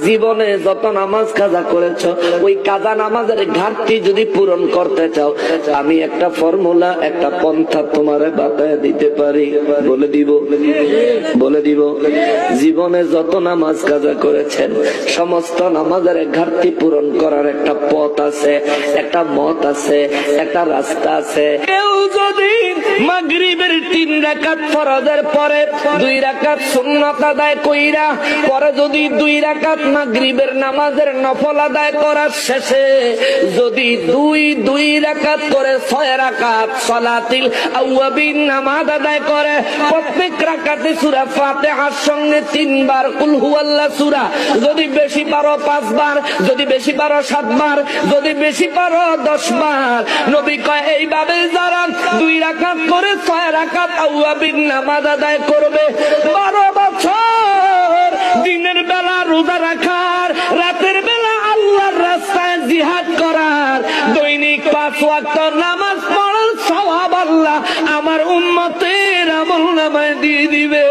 জীবনে যত নামাজ কাজা করেছ, ওই কাজা নামাজের ঘাটতি যদি পূরণ করতে চাও, আমি একটা ফর্মুলা, একটা পন্থা তোমারে বাতায় দিতে পারি। বলে দিব জীবনে যত নামাজ কাজা করেছেন, সমস্ত নামাজের ঘাটতি পূরণ করার একটা পথ আছে, একটা মত আছে, একটা রাস্তা আছে। কেউ যদি মাগরিবের 3 রাকাত ফরজের পরে 2 রাকাত সুন্নাত আদায় কইরা, পরে যদি 2 রাকাত মাগরিবের নামাজের নফল আদায় করার শেষে যদি 2 রাকাত করে 6 রাকাত সালাতুল আওয়াবিন নামাজ আদায় করে, প্রত্যেক রাকাতে সূরা ফাতিহার সঙ্গে 3 বার কুল হুয়াল্লাহ সূরা, যদি বেশি পারো 5 বার, যদি বেশি পারো 7 বার, যদি বেশি পারো 10 বার। নবী কয় এইভাবে যারা 2 রাকাত করে 6 রাকাত আওয়াবিন নামাজ আদায় করবে, 12 বছর দিনের বেলা রোজা রাখার, রাতের বেলা আল্লাহর রাস্তায় জিহাদ করার, দৈনিক 5 ওয়াক্ত নামাজ পড়ার সওয়াব আল্লাহ আমার উম্মতের আমলনামায় দিয়ে দিবে।